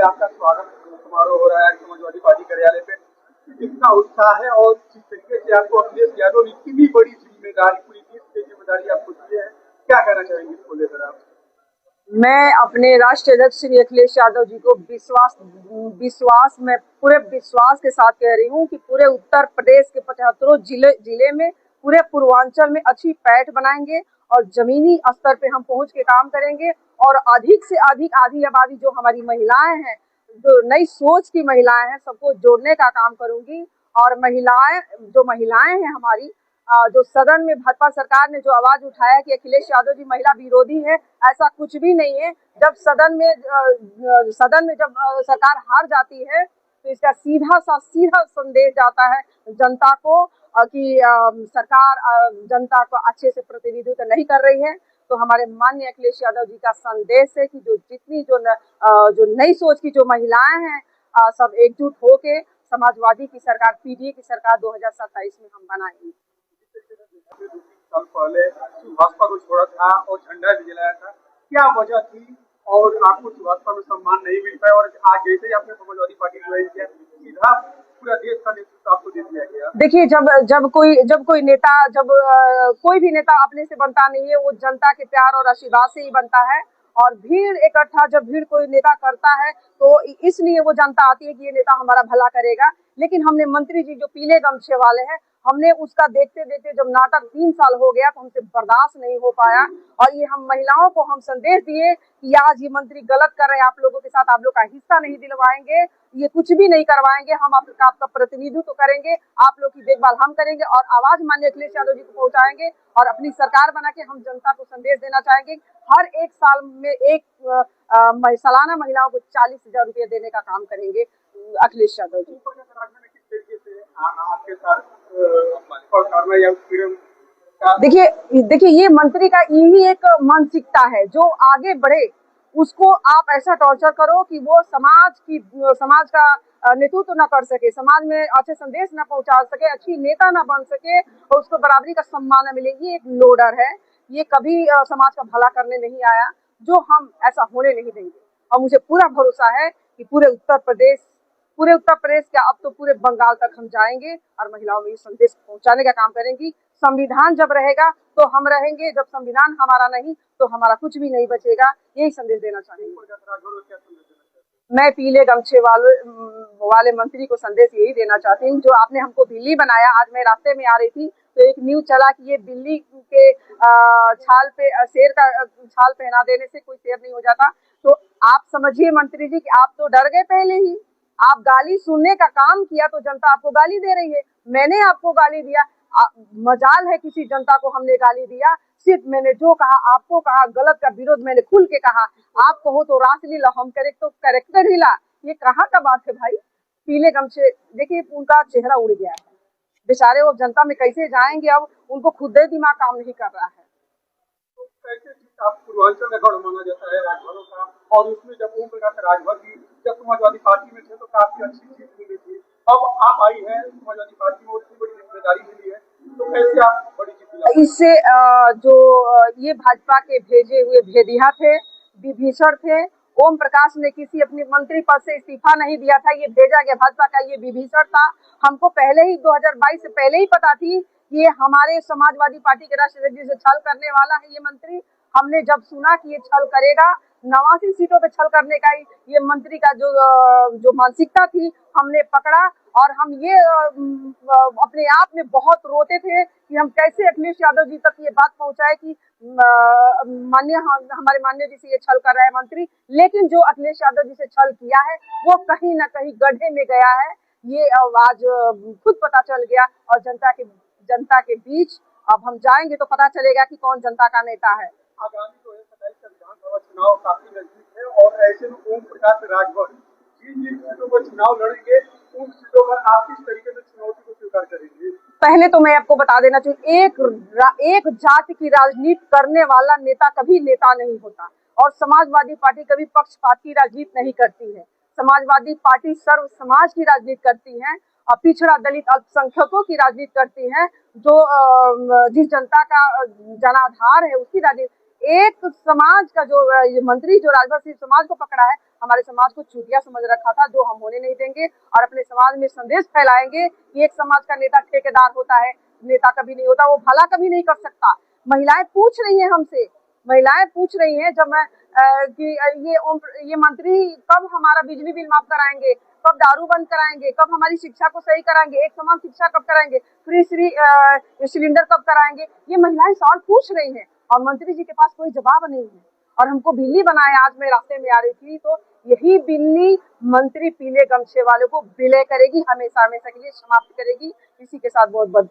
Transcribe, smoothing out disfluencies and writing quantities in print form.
आपका स्वागत समारोह हो रहा है समाजवादी पार्टी कार्यालय पे। कितना उत्साह है और किस तरीके से आपको अखिलेश यादव ने इतनी बड़ी जिम्मेदारी, पूरी देश की जिम्मेदारी आपको दी है, क्या कहना चाहेंगे इसको लेकर आप? मैं अपने राष्ट्रीय अध्यक्ष श्री अखिलेश यादव जी को पूरे विश्वास के साथ कह रही हूँ कि पूरे उत्तर प्रदेश के 75 जिले में, पूरे पूर्वांचल में अच्छी पैठ बनाएंगे और जमीनी स्तर पे हम पहुंच के काम करेंगे और अधिक से अधिक आधी आबादी जो हमारी महिलाएं हैं, जो नई सोच की महिलाएं हैं, सबको जोड़ने का काम करूंगी। और महिलाएं हैं हमारी, जो सदन में भाजपा सरकार ने जो आवाज उठाया कि अखिलेश यादव जी महिला विरोधी है, ऐसा कुछ भी नहीं है। जब सदन में जब सरकार हार जाती है तो इसका सीधा संदेश जाता है जनता को कि सरकार जनता को अच्छे से प्रतिनिधित्व नहीं कर रही है। तो हमारे माननीय अखिलेश यादव जी का संदेश है कि जो नई सोच की जो महिलाएं हैं, सब एकजुट होके समाजवादी की सरकार, पीडीए की सरकार 2027 में हम बनाएंगे। 2-3 साल पहले भाजपा को छोड़ा था और झंडा भी जलाया था, क्या वजह थी और आपको भाजपा में सम्मान नहीं मिल पाया और आज जैसे ही आपने समाजवादी पार्टी ज्वाइन किया, सीधा पूरा देश का नेतृत्व आपको दे दिया गया? देखिए, जब कोई भी नेता अपने से बनता नहीं है, वो जनता के प्यार और आशीर्वाद से ही बनता है। और जब भीड़ कोई नेता करता है तो इसलिए वो जनता आती है कि ये नेता हमारा भला करेगा। लेकिन हमने मंत्री जी जो पीले गमछे वाले हैं, हमने उसका देखते देखते जब नाटक 3 साल हो गया तो हमसे बर्दाश्त नहीं हो पाया और ये हम महिलाओं को हम संदेश दिए कि आज ये मंत्री गलत कर रहे हैं, आप लोगों के साथ आप लोग का हिस्सा नहीं दिलवाएंगे, ये कुछ भी नहीं करवाएंगे, हम आपका प्रतिनिधित्व तो करेंगे, आप लोग की देखभाल हम करेंगे और आवाज माननीय अखिलेश यादव जी को पहुंचाएंगे और अपनी सरकार बना के हम जनता को संदेश देना चाहेंगे। हर एक साल में सालाना महिलाओं को 40,000 रुपये देने का काम करेंगे अखिलेश यादव जी। देखिए ये मंत्री का यही एक मानसिकता है, जो आगे बढ़े उसको आप ऐसा टॉर्चर करो कि वो समाज का नेतृत्व न कर सके, समाज में अच्छे संदेश न पहुंचा सके, अच्छी नेता न बन सके और उसको बराबरी का सम्मान न मिले। ये एक लोडर है, ये कभी समाज का भला करने नहीं आया, जो हम ऐसा होने नहीं देंगे। और मुझे पूरा भरोसा है कि पूरे उत्तर प्रदेश क्या, अब तो पूरे बंगाल तक हम जाएंगे और महिलाओं में ये संदेश पहुंचाने का काम करेंगी। संविधान जब रहेगा तो हम रहेंगे, जब संविधान हमारा नहीं तो हमारा कुछ भी नहीं बचेगा। यही संदेश देना चाहेंगे। मैं पीले गमछे वाले मंत्री को संदेश यही देना चाहती हूँ, जो आपने हमको बिल्ली बनाया। आज मैं रास्ते में आ रही थी तो एक न्यूज चला कि ये बिल्ली के छाल पे शेर का छाल पहना देने से कोई शेर नहीं हो जाता। तो आप समझिए मंत्री जी कि आप तो डर गए पहले ही, आप गाली सुनने का काम किया तो जनता आपको गाली दे रही है। मैंने आपको गाली दिया, मजाल है किसी जनता को हमने गाली दिया। सिर्फ मैंने जो कहा, आपको कहा, गलत का विरोध मैंने खुल के कहा। आप कहो तो रासलीला, हम करे तो कैरेक्टर ढीला। ये कहाँ का बात है भाई? पीले गमछे, देखिए उनका चेहरा उड़ गया है बेचारे, वो जनता में कैसे जाएंगे? अब उनको खुद ही दिमाग काम नहीं कर रहा है। तो कैसे आप पूर्वांचल का गढ़ माना जाता है राजभरों का, और उसमें जब ओम प्रकाश राजभर भी जब समाजवादी पार्टी में थे तो काफी अच्छी जीत मिली थी। अब आप आई है समाजवादी पार्टी में, उतनी बड़ी जिम्मेदारी मिली है, तो कैसे आप बड़ी जीत दिला? इससे ये भाजपा के भेजे हुए भेदिया थे, विभीषण थे। ओम प्रकाश ने किसी अपने मंत्री पद से इस्तीफा नहीं दिया था, ये भेजा गया भाजपा का ये विभीषण था। हमको पहले ही 2022 से पहले ही पता थी कि ये हमारे समाजवादी पार्टी के राष्ट्रीय अध्यक्ष से छल करने वाला है ये मंत्री। हमने जब सुना कि ये छल करेगा, 89 सीटों पे छल करने का ये मंत्री का जो मानसिकता थी, हमने पकड़ा और हम ये अपने आप में बहुत रोते थे कि हम कैसे अखिलेश यादव जी तक ये बात पहुंचाए कि हमारे माननीय जी से ये छल कर रहा है मंत्री। लेकिन जो अखिलेश यादव जी से छल किया है वो कहीं ना कहीं गड्ढे में गया है, ये आज खुद पता चल गया। और जनता के बीच अब हम जाएंगे तो पता चलेगा कि कौन जनता का नेता है। आगामी 2027 का विधानसभा चुनाव काफी नजदीक है और ऐसे में ओम प्रकाश राजभर जिन सीटों पर चुनाव लड़ेंगे, उन सीटों पर आप किस तरीके से चुनौती को स्वीकार करेंगे? पहले तो मैं आपको बता देना चाहिए, एक जाति की राजनीति करने वाला नेता कभी नेता नहीं होता और समाजवादी पार्टी कभी पक्षपात की राजनीति नहीं करती है। समाजवादी पार्टी सर्व समाज की राजनीति करती है और पिछड़ा दलित अल्पसंख्यकों की राजनीति करती है, जो जिस जनता का जनाधार है उसकी राजनीति। एक समाज का जो ये मंत्री जो राजभर सिंह समाज को पकड़ा है, हमारे समाज को चूतिया समझ रखा था, जो हम होने नहीं देंगे और अपने समाज में संदेश फैलाएंगे कि एक समाज का नेता ठेकेदार होता है, नेता कभी नहीं होता, वो भला कभी नहीं कर सकता। महिलाएं पूछ रही हैं हमसे, महिलाएं पूछ रही हैं जब मैं कि ये मंत्री कब हमारा बिजली बिल माफ कराएंगे, कब दारू बंद कराएंगे, कब हमारी शिक्षा को सही कराएंगे, एक समान शिक्षा कब कराएंगे, फ्री सिलेंडर कब कराएंगे, ये महिलाएं सवाल पूछ रही हैं और मंत्री जी के पास कोई जवाब नहीं है। और हमको बिल्ली बनाया। आज मैं रास्ते में आ रही थी तो यही बिल्ली मंत्री पीले गमछे वाले को विलय करेगी, हमेशा हमेशा के लिए समाप्त करेगी। इसी के साथ बहुत बहुत